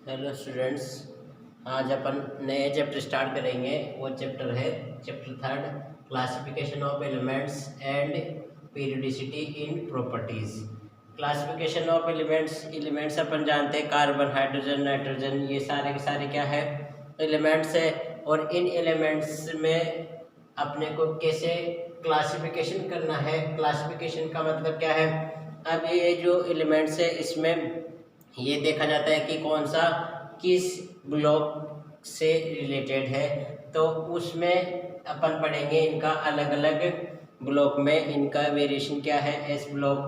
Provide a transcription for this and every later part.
Hello students. आज अपन नए chapter start करेंगे। वो चैप्टर है chapter third, classification of elements and periodicity in properties. Classification of elements अपन जानते हैं, कार्बन, हाइड्रोजन, नाइट्रोजन, ये सारे के सारे क्या है, एलिमेंट्स है। और इन एलिमेंट्स में अपने को कैसे क्लासिफिकेशन करना है, क्लासिफिकेशन का मतलब क्या है। अब ये जो एलिमेंट्स है इसमें ये देखा जाता है कि कौन सा किस ब्लॉक से रिलेटेड है, तो उसमें अपन पढ़ेंगे इनका अलग अलग ब्लॉक में इनका वेरिएशन क्या है। S block,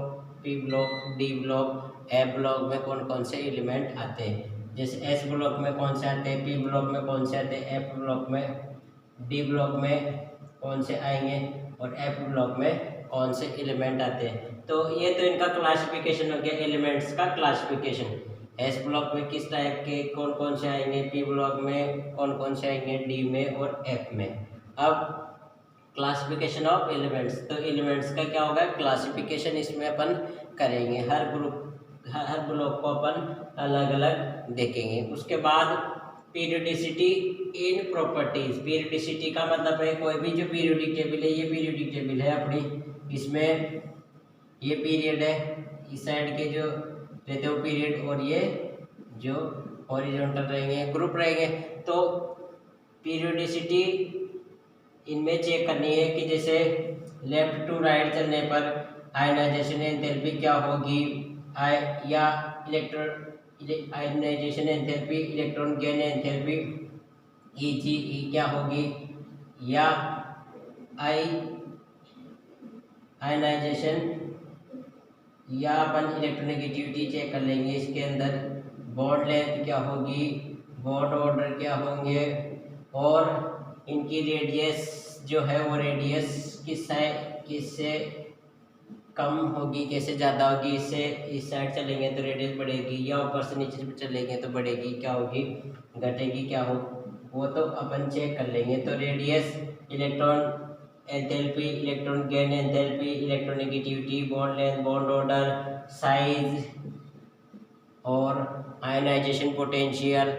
P block, D block, A block में कौन कौन से एलिमेंट आते हैं। जैसे एस ब्लॉक में कौन से आते हैं, पी ब्लॉक में कौन से आते हैं, एफ ब्लॉक में, डी ब्लॉक में कौन से आएंगे और एफ ब्लॉक में कौन से एलिमेंट आते हैं। तो ये तो इनका क्लासिफिकेशन हो गया, एलिमेंट्स का क्लासिफिकेशन। एस ब्लॉक में किस टाइप के कौन कौन से आएंगे, पी ब्लॉक में कौन कौन से आएंगे, डी में और एफ में। अब क्लासिफिकेशन ऑफ एलिमेंट्स, तो एलिमेंट्स का क्या होगा, क्लासिफिकेशन इसमें अपन करेंगे। हर ब्लॉक को अपन अलग अलग देखेंगे। उसके बाद पीरियोडिसिटी इन प्रॉपर्टीज। पीरियोडिसिटी का मतलब है कोई भी जो पीरियोडिक टेबल है, ये पीरियोडिक टेबल है अपनी, इसमें ये पीरियड है, इस साइड के जो रहते हो पीरियड, और ये जो हॉरिजॉन्टल रहेंगे, ग्रुप रहेंगे। तो पीरियोडिसिटी इनमें चेक करनी है कि जैसे लेफ्ट टू राइट चलने पर आयनाइजेशन एंथैल्पी क्या होगी, या ionisation enthalpy, electron gain enthalpy ई क्या होगी, या आयनाइजेशन, या अपन इलेक्ट्रोनेगेटिविटी चेक कर लेंगे। इसके अंदर बॉन्ड लेंथ क्या होगी, बॉन्ड ऑर्डर क्या होंगे, और इनकी रेडियस जो है वो रेडियस किससे कम होगी, कैसे ज़्यादा होगी। इससे इस साइड चलेंगे तो रेडियस बढ़ेगी, या ऊपर से नीचे चलेंगे तो बढ़ेगी, क्या होगी, घटेगी, क्या हो, वो तो अपन चेक कर लेंगे। तो radius, electron enthalpy, electron gain enthalpy, electronegativity, bond length, bond order, size और आयनाइजेशन पोटेंशियल,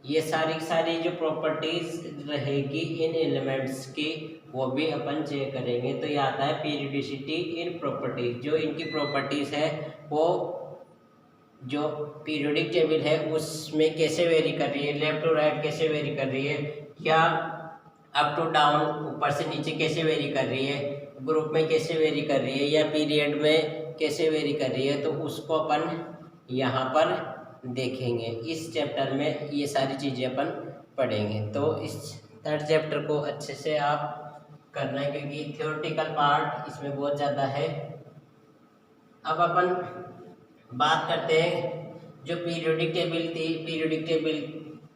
ये सारी जो प्रॉपर्टीज रहेगी इन एलिमेंट्स की, वो भी अपन चेक करेंगे। तो ये आता है पीरियोडिसिटी इन प्रॉपर्टीज। जो इनकी प्रॉपर्टीज है वो जो पीरियोडिक टेबल है उसमें कैसे वेरी कर रही है, लेफ्ट टू राइट कैसे वेरी कर रही है, या अप टू डाउन ऊपर से नीचे कैसे वेरी कर रही है, ग्रुप में कैसे वेरी कर रही है, या पीरियड में कैसे वेरी कर रही है, तो उसको अपन यहाँ पर देखेंगे। इस चैप्टर में ये सारी चीज़ें अपन पढ़ेंगे। तो इस थर्ड चैप्टर को अच्छे से आप करना है, क्योंकि थ्योरेटिकल पार्ट इसमें बहुत ज़्यादा है। अब अपन बात करते हैं जो पीरियोडिक टेबल थी। पीरियोडिक टेबल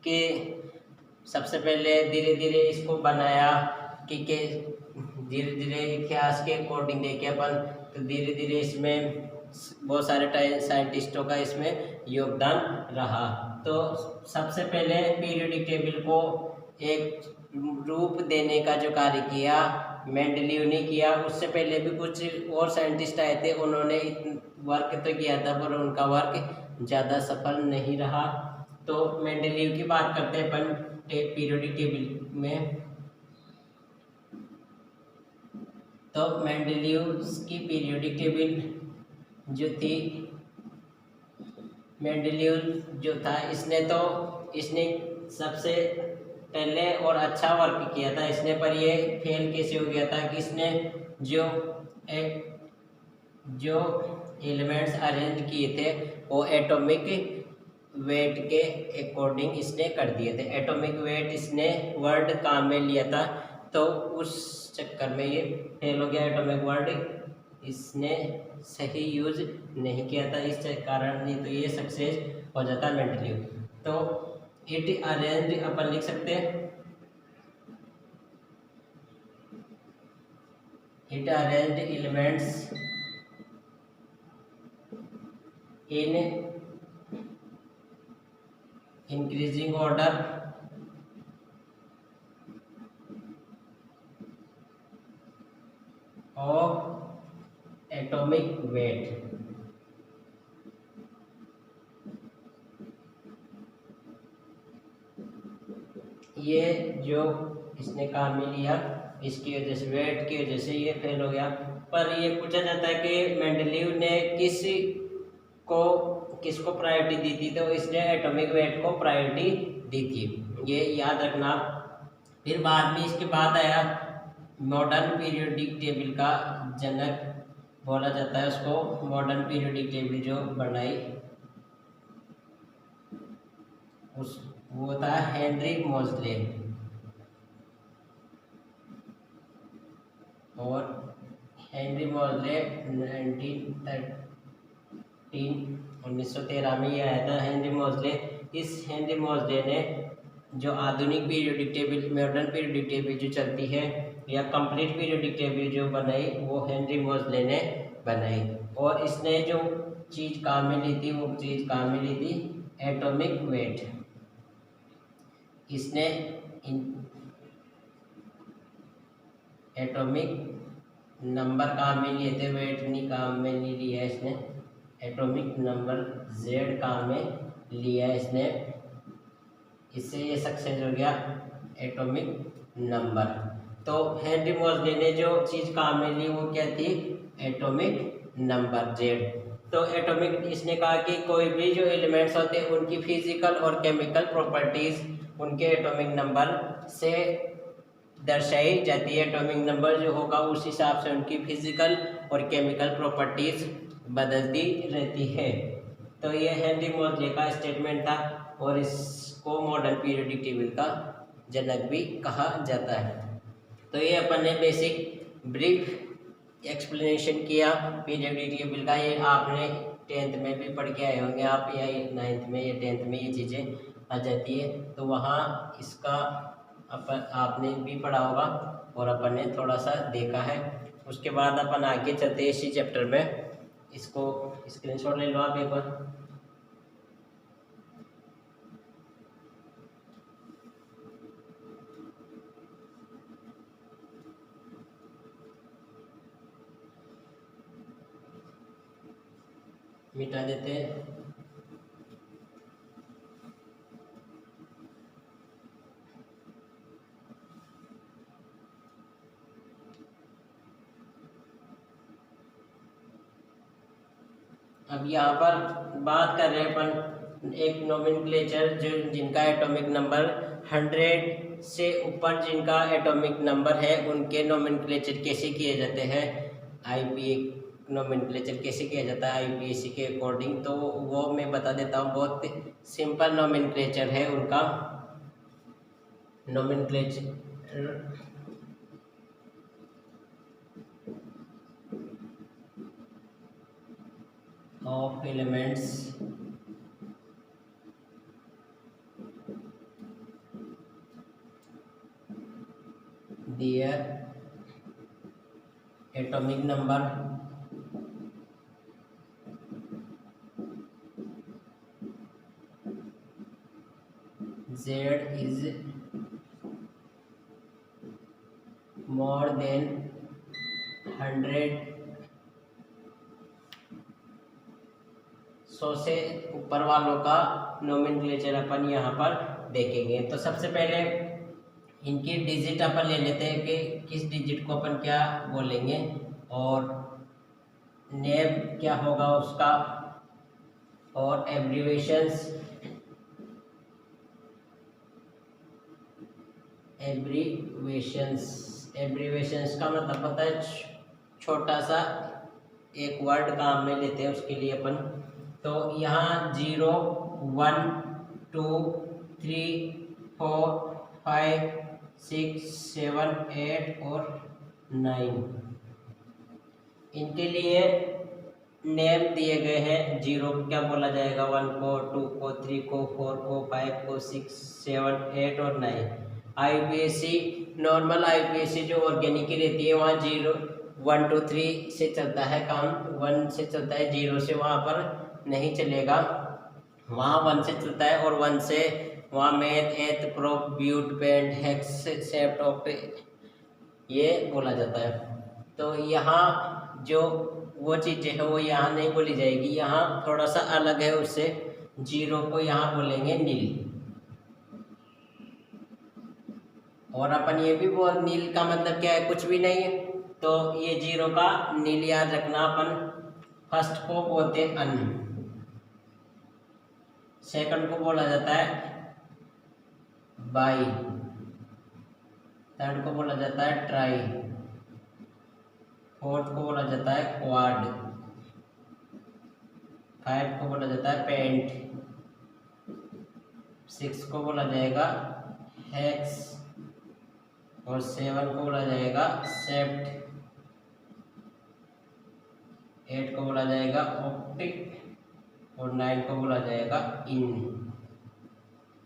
के सबसे पहले धीरे धीरे इसको बनाया कि धीरे धीरे इतिहास के अकॉर्डिंग देखे अपन, तो धीरे धीरे इसमें बहुत सारे साइंटिस्टों का इसमें योगदान रहा। तो सबसे पहले पीरियोडिक टेबल को एक रूप देने का जो कार्य किया मेंडलीव ने किया। उससे पहले भी कुछ और साइंटिस्ट आए थे, उन्होंने वर्क तो किया था पर उनका वर्क ज़्यादा सफल नहीं रहा। तो मेंडलीव की बात करते हैं अपन पीरियोडिक टेबल में। तो मेंडलीव की पीरियोडिक टेबल जो थी, मेंडलीव जो था इसने सबसे पहले और अच्छा वर्क किया था इसने, पर ये फेल कैसे हो गया था कि इसने जो एलिमेंट्स अरेंज किए थे वो एटॉमिक वेट के अकॉर्डिंग इसने कर दिए थे। एटॉमिक वेट इसने वर्ड काम में लिया था, तो उस चक्कर में ये फेल हो गया। एटॉमिक वर्ड इसने सही यूज नहीं किया था, इस कारण नहीं तो ये सक्सेस हो जाता मेंटली। तो इट अरेंज अपन लिख सकते हैं, it arrange elements in increasing order of atomic weight. ये जो इसने काम में लिया इसकी वजह से, वेट की वजह से ये फेल हो गया। पर ये पूछा जाता है कि मेंडलीव ने किसको प्रायोरिटी दी थी, तो इसने एटॉमिक वेट को प्रायोरिटी दी थी, ये याद रखना। फिर बाद में इसके बाद आया मॉडर्न पीरियोडिक टेबल का जनक बोला जाता है उसको, मॉडर्न पीरियोडिक टेबल जो बनाई वो था हेनरी मोज़ले। और हेनरी मोज़ले 1913 में ये आया था हेनरी मोज़ले। इस हेनरी मोज़ले ने जो आधुनिक periodic table, modern periodic table जो चलती है या कंप्लीट पीरियोडिक टेबल जो बनाई वो हेनरी मोज़ले ने बनाई। और इसने जो चीज़ काम में ली थी वो चीज़ काम में ली थी एटॉमिक वेट। इसने एटॉमिक नंबर काम में लिए थे, वेट नहीं काम में नहीं लिया इसने, एटॉमिक नंबर Z काम में लिया इसने, इससे ये सक्सेस हो गया एटॉमिक नंबर। तो हेनरी मोज़ले ने जो चीज़ काम में ली वो क्या थी, एटॉमिक नंबर Z। तो एटॉमिक, इसने कहा कि कोई भी जो एलिमेंट्स होते हैं उनकी फिजिकल और केमिकल प्रॉपर्टीज़ उनके एटॉमिक नंबर से दर्शाई जाती है। एटॉमिक नंबर जो होगा उस हिसाब से उनकी फिजिकल और केमिकल प्रॉपर्टीज़ बदलती रहती है। तो ये हेनरी मोज़ले का स्टेटमेंट था और इसको मॉडर्न पीरियोडिक टेबल का जनक भी कहा जाता है। तो ये अपन ने बेसिक ब्रीफ एक्सप्लेनेशन किया पीरियोडिक टेबल का। ये आपने 10th में भी पढ़ के आए होंगे आप, या 9th में या 10th में ये चीज़ें आ जाती है, तो वहाँ इसका आपने भी पढ़ा होगा और अपन ने थोड़ा सा देखा है। उसके बाद अपन आगे चलते हैं इसी चैप्टर में। इसको स्क्रीनशॉट ले लो आप एक बार। मिटा देते हैं। अब यहाँ पर बात कर रहे हैं अपन एक नोमेनक्लेचर जो जिनका एटॉमिक नंबर 100 से ऊपर जिनका एटॉमिक नंबर है उनके नोमेनक्लेचर कैसे किए जाते हैं, आईपीए नोमेनक्लेचर कैसे किया जाता है आईपीएसी के अकॉर्डिंग, तो वो मैं बता देता हूँ। बहुत सिंपल नोमेनक्लेचर है उनका। Nomenclature of elements their atomic number Z is more than 100, 100 से ऊपर वालों का नोमेनक्लेचर अपन यहाँ पर देखेंगे। तो सबसे पहले इनकी डिजिट अपन ले लेते हैं कि किस डिजिट को अपन क्या बोलेंगे और नेम क्या होगा उसका, और एब्रीवेशंस का मतलब पता है छोटा सा एक वर्ड काम में लेते हैं उसके लिए अपन। तो यहाँ 0, 1, 2, 3, 4, 5, 6, 7, 8 और 9 इनके लिए नेम दिए गए हैं। 0 को क्या बोला जाएगा, 1 को, 2 को, 3 को, 4 को, 5 को, 6, 7, 8 और 9। आईपीएसी नॉर्मल आईपीएसी जो ऑर्गेनिक की रहती है वहाँ 0, 1, 2, 3 से चलता है काम, 1 से चलता है, 0 से वहाँ पर नहीं चलेगा, वहाँ 1 से चलता है। और 1 से वहाँ meth, eth, prop, but, pent, hex, sept, oct ये बोला जाता है। तो यहाँ जो वो चीज़ें हैं वो यहाँ नहीं बोली जाएगी, यहाँ थोड़ा सा अलग है उससे। 0 को यहाँ बोलेंगे नील, और अपन ये भी बोल नील का मतलब क्या है, कुछ भी नहीं है, तो ये 0 का नील याद रखना। अपन फर्स्ट को बोलते हैं अन, सेकंड को बोला जाता है बाई, थर्ड को बोला जाता है ट्राई, फोर्थ को बोला जाता है क्वाड, फाइव को बोला जाता है पेंट, सिक्स को बोला जाएगा हेक्स, और सेवन को बोला जाएगा सेप्ट, एट को बोला जाएगा ऑप्टिक, और नाइन को बोला जाएगा इन।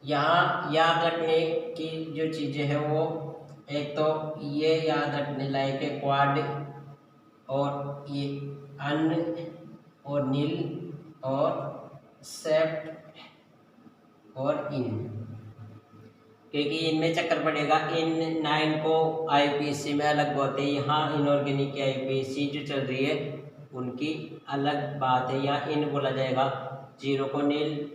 यहाँ याद रखने की जो चीज़ें हैं वो एक तो ये याद रखने लायक है क्वाड, और ये अन और नील और सेप्ट और इन, क्योंकि इनमें चक्कर पड़ेगा। इन 9 को आईपीएससी में अलग बोलते हैं, यहाँ इनऑर्गेनिक की आईपीएससी जो चल रही है उनकी अलग बात है। यहाँ इन बोला जाएगा, 0 को नील,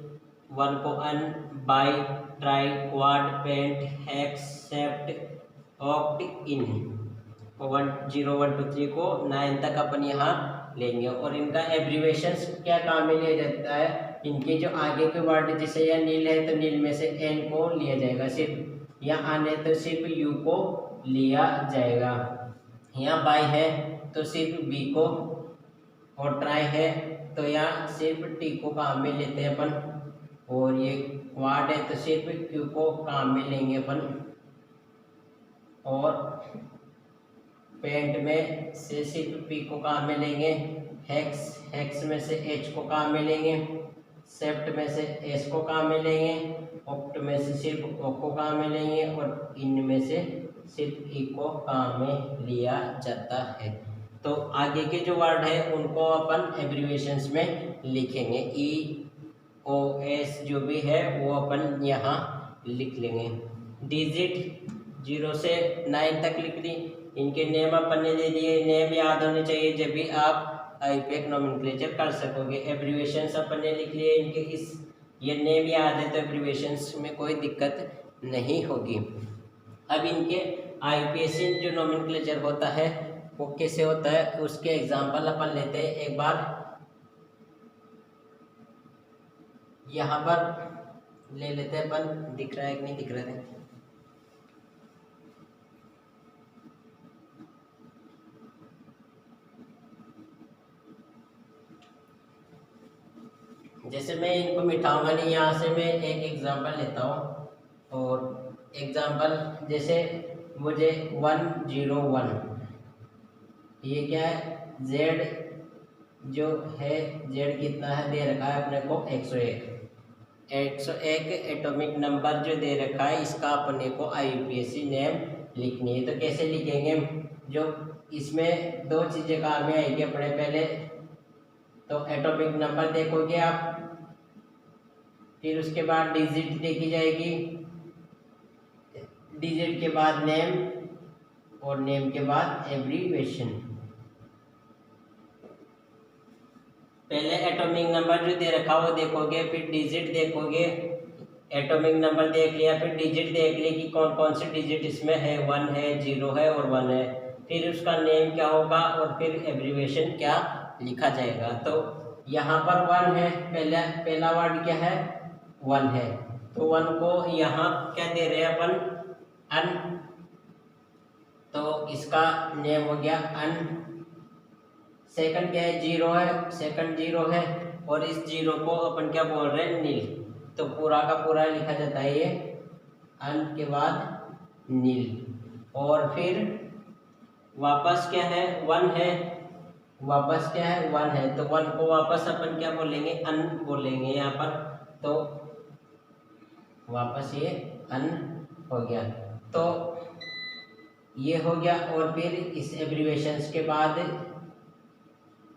1 को un, bi, tri, quad, pent, hex, sept, oct, enn. 1 0 1 2 3 को 9 तक अपन यहाँ लेंगे, और इनका एब्रीवेशंस क्या काम में लिया जाता है। इनके जो आगे के वर्ड, जैसे यहाँ नील है तो नील में से एन को लिया जाएगा सिर्फ, यहाँ आने तो सिर्फ यू को लिया जाएगा, यहाँ बाई है तो सिर्फ बी को, और ट्राई है तो यहाँ सिर्फ टी को काम में लेते हैं अपन, और ये क्वाड है तो सिर्फ क्यू को काम में लेंगे अपन, और पेंट में से सिर्फ पी को काम में लेंगे, हेक्स में से एच को काम में लेंगे, सेप्ट में से एस को काम में लेंगे, ऑक्ट में से सिर्फ ओ को काम में लेंगे, और इन में से सिर्फ ई को काम में लिया जाता है। तो आगे के जो वर्ड है उनको अपन एब्रीवेशंस में लिखेंगे, ई ओ एस जो भी है वो अपन यहाँ लिख लेंगे। डिजिट 0 से 9 तक लिख दी। इनके नेम अपन ने दे दिए, नेम याद होने चाहिए जब भी आप आईपीएक नोमेनक्लेचर कर सकोगे। एब्रीवेशंस अपन ने लिख लिए इनके, इस ये नेम याद है तो एब्रीवेशंस में कोई दिक्कत नहीं होगी। अब इनके आईपीएससी जो नोमेनक्लेचर होता है वो कैसे होता है उसके एग्जांपल अपन लेते हैं। एक बार यहाँ पर ले लेते हैं अपन, दिख रहा है कि नहीं दिख रहा है। जैसे मैं इनको मिटाऊंगा नहीं, यहाँ से मैं एक एग्जांपल लेता हूँ, और एग्जांपल जैसे मुझे 101, ये क्या है, जेड जो है, जेड कितना है दे रखा है अपने को 101 एटॉमिक नंबर जो दे रखा है, इसका अपने को आईपीएससी नेम लिखनी है। तो कैसे लिखेंगे, जो इसमें दो चीज़ें काम में आएगी अपने, पहले तो एटॉमिक नंबर देखोगे आप, फिर उसके बाद डिजिट देखी जाएगी, डिजिट के बाद नेम, और नेम के बाद एब्रीवेशन। पहले एटॉमिक नंबर जो दे रखा वो देखोगे, फिर डिजिट देखोगे, एटॉमिक नंबर देख लिया, फिर डिजिट देख ली कि कौन कौन से डिजिट इसमें है, 1 है, 0 है और 1 है, फिर उसका नेम क्या होगा, और फिर एब्रीवेशन क्या लिखा जाएगा। तो यहाँ पर 1 है, पहला वर्ड क्या है, 1 है, तो 1 को यहाँ क्या दे रहे हैं अपन, अन, तो इसका नेम हो गया अन। सेकंड क्या है, 0 है, सेकंड 0 है, और इस 0 को अपन क्या बोल रहे हैं, नील, तो पूरा का पूरा लिखा जाता है ये अन के बाद नील। और फिर वापस क्या है, 1 है, वापस क्या है, 1 है, तो 1 को वापस अपन क्या बोलेंगे, अन बोलेंगे यहाँ पर, तो वापस ये अन हो गया। तो ये हो गया, और फिर इस एब्रीवेशंस के बाद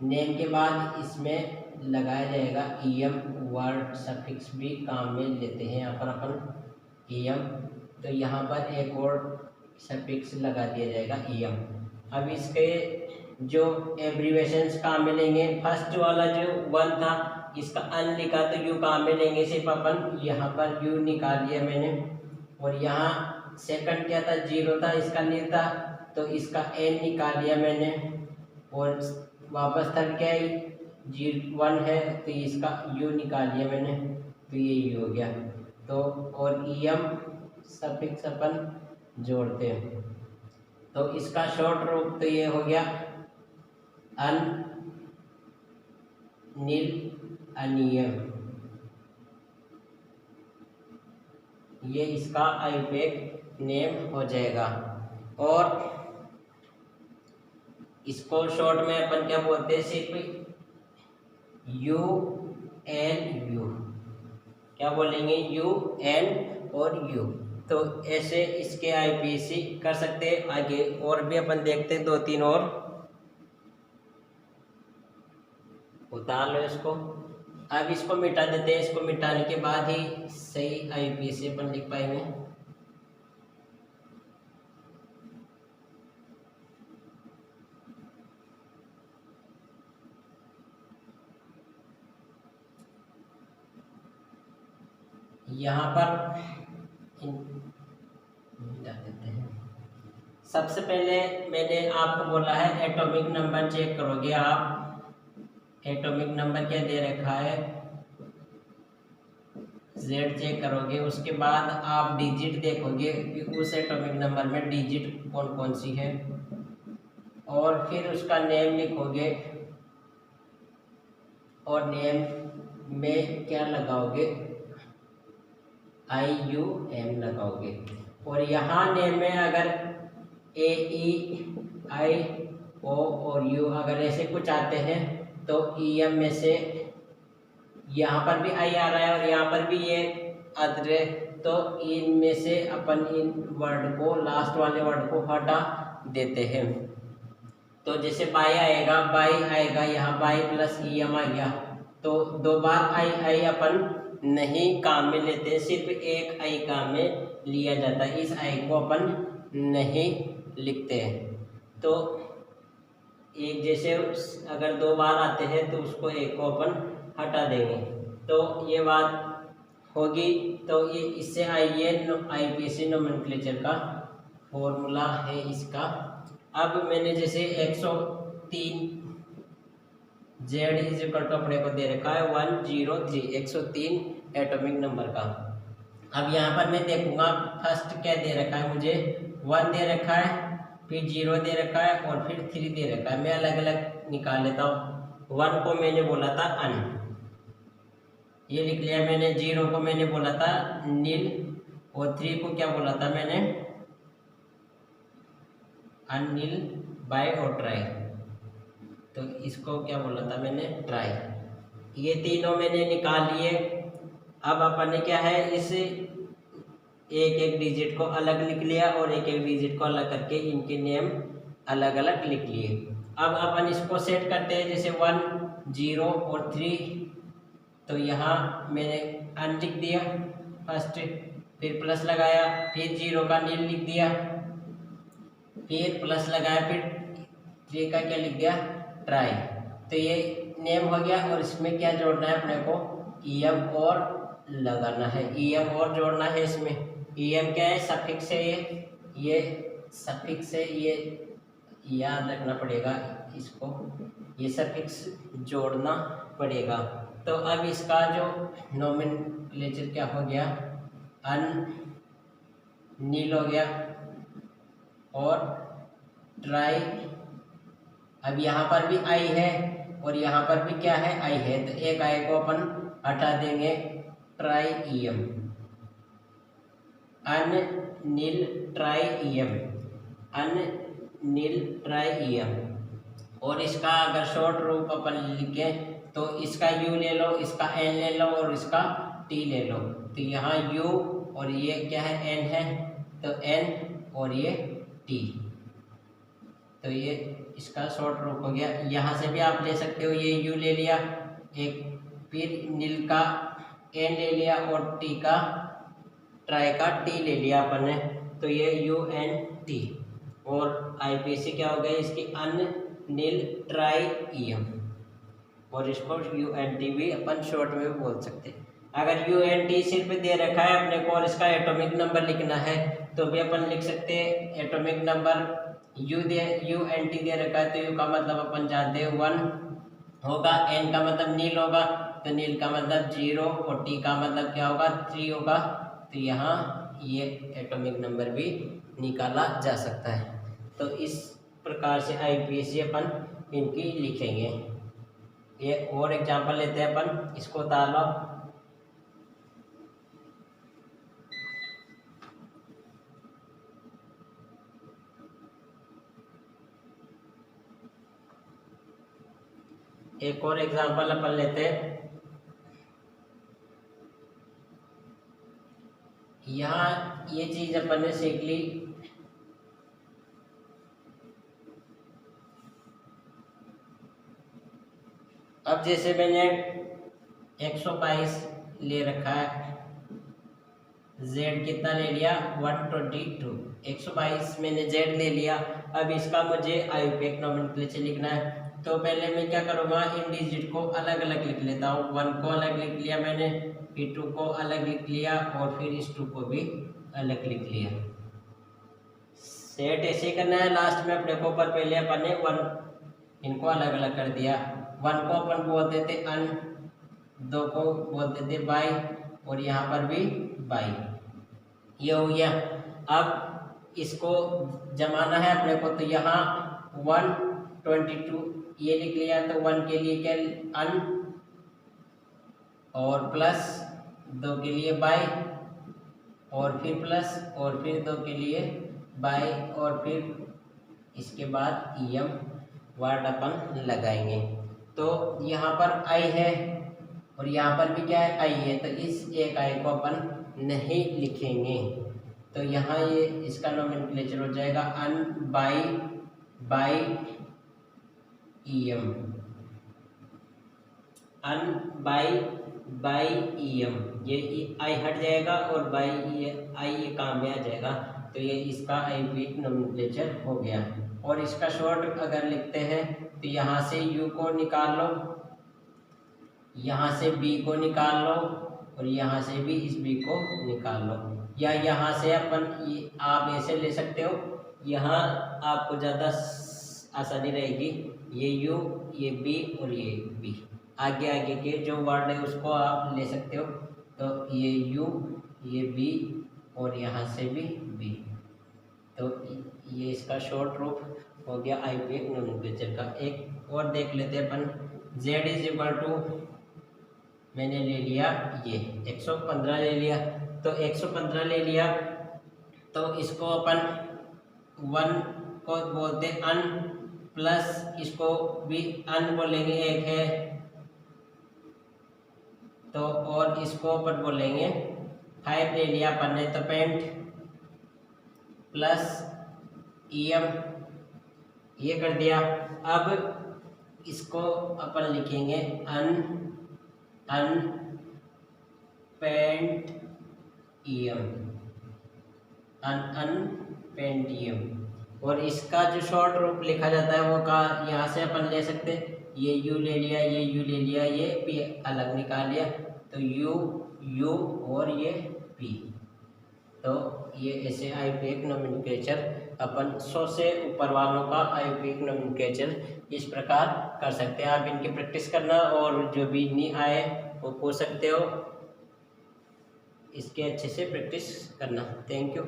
नेम के बाद इसमें लगाया जाएगा ईएम, वर्ड सफिक्स भी काम में लेते हैं यहाँ पर अपन ईएम, तो यहाँ पर एक और सफिक्स लगा दिया जाएगा ईएम। अब इसके जो एब्रीवेशंस काम में लेंगे, फर्स्ट वाला जो 1 था इसका अन लिखा तो यू काम में लेंगे, सिर्फ अपन यहाँ पर यू निकाल लिया मैंने, और यहाँ सेकंड क्या था, 0 था, इसका नील था, तो इसका n निकाल लिया मैंने, और वापस थर्ड क्या है, 1 है, तो इसका u निकाल लिया मैंने, तो ये u हो गया। तो और em सफिक्स अपन जोड़ते हैं, तो इसका शॉर्ट रूप तो ये हो गया अन नील अनियम, ये इसका आयुर्वेद नेम हो जाएगा। और इसको शॉर्ट में अपन क्या बोलते हैं, सिर्फ यू एन यू, क्या बोलेंगे, यू एन और यू। तो ऐसे इसके आईपीसी कर सकते हैं। आगे और भी अपन देखते हैं, 2-3 और उतार लो इसको। अब इसको मिटा देते हैं, इसको मिटाने के बाद ही सही आईपीसी अपन लिख पाएंगे। यहाँ पर मिटा देते हैं। सबसे पहले मैंने आपको बोला है एटॉमिक नंबर चेक करोगे आप। एटॉमिक नंबर क्या दे रखा है, Z चेक करोगे, उसके बाद आप डिजिट देखोगे कि उस एटॉमिक नंबर में डिजिट कौन कौन सी है, और फिर उसका नेम लिखोगे, और नेम में क्या लगाओगे, IUM लगाओगे। और यहाँ नेम में अगर AEIO और U अगर ऐसे कुछ आते हैं तो EM में से यहाँ पर भी I आ रहा है और यहाँ पर भी ये अदर, तो इनमें से अपन इन वर्ड को, लास्ट वाले वर्ड को हटा देते हैं। तो जैसे बाई आएगा, यहाँ बाई प्लस EM आ गया, तो 2 बार I अपन नहीं काम में लेते, सिर्फ एक I काम में लिया जाता है, इस I को अपन नहीं लिखते हैं। तो एक जैसे अगर 2 बार आते हैं तो उसको एक को अपन हटा देंगे, तो ये बात होगी। तो ये इससे आइए आईपीसी नोमेनक्लेचर का फॉर्मूला है इसका। अब मैंने जैसे 103 Z इज इक्वल टू अपने को दे रखा है 103, 103 एटॉमिक नंबर का। अब यहाँ पर मैं देखूंगा फर्स्ट क्या दे रखा है, मुझे 1 दे रखा है, फिर 0 दे रखा है, और फिर 3 दे रखा है। मैं अलग अलग निकाल लेता हूँ। 1 को मैंने बोला था अन, ये लिख लिया मैंने। 0 को मैंने बोला था नील, और 3 को क्या बोला था मैंने, अननील बाय और ट्राई, तो इसको क्या बोला था मैंने, ट्राई। ये तीनों मैंने निकाल लिए। अब अपन ने क्या है, इस एक एक डिजिट को अलग लिख लिया और एक एक डिजिट को अलग करके इनके नेम अलग अलग लिख लिए। अब अपन इसको सेट करते हैं, जैसे 1, 0 और 3, तो यहाँ मैंने अन लिख दिया फर्स्ट, फिर प्लस लगाया, फिर 0 का नील लिख दिया, फिर प्लस लगाया, फिर 3 का क्या लिख दिया, ट्राई। तो ये नेम हो गया। और इसमें क्या जोड़ना है अपने को, EM और लगाना है, EM और जोड़ना है इसमें। EM क्या है, सफिक्स है, ये सफिक्स है, ये याद रखना पड़ेगा इसको, ये सफिक्स जोड़ना पड़ेगा। तो अब इसका जो नोमेनक्लेचर क्या हो गया, अन नील हो गया और ट्राई। अब यहाँ पर भी I है और यहाँ पर भी क्या है, I है, तो एक I को अपन हटा देंगे, ट्राई EM, अन नील ट्राई EM, अन नील ट्राई EM। और इसका अगर शॉर्ट रूप अपन लिखे तो इसका U ले लो, इसका N ले लो और इसका T ले लो। तो यहाँ U और ये क्या है, N है, तो N और ये T, तो ये इसका शॉर्ट रूप हो गया। यहाँ से भी आप ले सकते हो, ये U ले लिया एक, फिर नील का N ले लिया और T का, ट्राई का T ले लिया अपन ने, तो ये UNT। और आईपीसी क्या हो गई इसकी, अन नील ट्राई EM, और इसको UNT भी अपन शॉर्ट में भी बोल सकते हैं। अगर UNT सिर्फ दे रखा है अपने को और इसका एटॉमिक नंबर लिखना है तो भी अपन लिख सकते हैं atomic number U N T दे रखा है, तो यू का मतलब अपन जानते हैं 1 होगा, एन का मतलब नील होगा तो नील का मतलब 0 और टी का मतलब क्या होगा 3 होगा। तो यहाँ ये एटॉमिक नंबर भी निकाला जा सकता है। तो इस प्रकार से IUPAC अपन इनकी लिखेंगे। ये और एग्जांपल लेते हैं अपन, इसको तालो एक और एग्जांपल अपन लेते हैं। यहाँ ये चीज अपन ने सीख ली। अब जैसे मैंने 122 ले रखा है, z कितना ले लिया 122, 122 मैंने z ले लिया। अब इसका मुझे IUPAC नोमेनक्लेचर लिखना है, तो पहले मैं क्या करूँगा, इन डिजिट को अलग अलग लिख लेता हूँ। 1 को अलग लिख लिया मैंने, फिर 2 को अलग लिख लिया और फिर इस 2 को भी अलग लिख लिया। सेट ऐसे करना है, लास्ट में अपने को पर पहले अपन ने 1 इनको अलग अलग कर दिया। 1 को अपन बोल देते अन, 2 को बोल देते बाई और यहाँ पर भी बाई। ये हो गया। अब इसको जमाना है अपने को, तो यहाँ 122 ये लिख लिया, तो 1 के लिए क्या अन और प्लस 2 के लिए बाई और फिर प्लस और फिर 2 के लिए बाई और फिर इसके बाद EM वर्ड अपन लगाएंगे। तो यहाँ पर I है और यहाँ पर भी क्या है I है, तो इस एक I को अपन नहीं लिखेंगे। तो यहाँ ये इसका नोमेनक्लेचर हो जाएगा un bi EM, un bi EM। ये I हट जाएगा और बाई ये I ये काम में आ जाएगा। तो ये इसका IUPAC नोमेनक्लेचर हो गया। और इसका शॉर्ट अगर लिखते हैं तो यहाँ से U को निकाल लो, यहाँ से B को निकाल लो और यहाँ से भी इस B को निकाल लो, या यहाँ से अपन ये आप ऐसे ले सकते हो, यहाँ आपको ज़्यादा आसानी रहेगी। ये U ये B और ये B, आगे आगे के जो वर्ड है उसको आप ले सकते हो। तो ये U ये B और यहाँ से भी B, तो ये इसका शॉर्ट रूप हो गया IUPAC नोमेनक्लेचर का। एक और देख लेते हैं अपन, Z इज इक्वल टू मैंने ले लिया ये 115 ले लिया, तो 115 ले लिया तो इसको अपन 1 को बोलते अन प्लस इसको भी अन बोलेंगे, एक है तो, और इसको अपन बोलेंगे 5 ले लिया अपन ने, तो पेंट प्लस EM ये कर दिया। अब इसको अपन लिखेंगे अन पेंट EM, अन पेंट EM। और इसका जो शॉर्ट रूप लिखा जाता है वो का यहाँ से अपन ले सकते हैं, ये U ले लिया, ये U ले लिया, ये P अलग निकाल लिया, तो U और ये P। तो ये ऐसे IUPAC नोमेनक्लेचर अपन 100 से ऊपर वालों का IUPAC नोमेनक्लेचर इस प्रकार कर सकते हैं। आप इनकी प्रैक्टिस करना और जो भी नहीं आए वो पूछ सकते हो, इसके अच्छे से प्रैक्टिस करना। Thank you.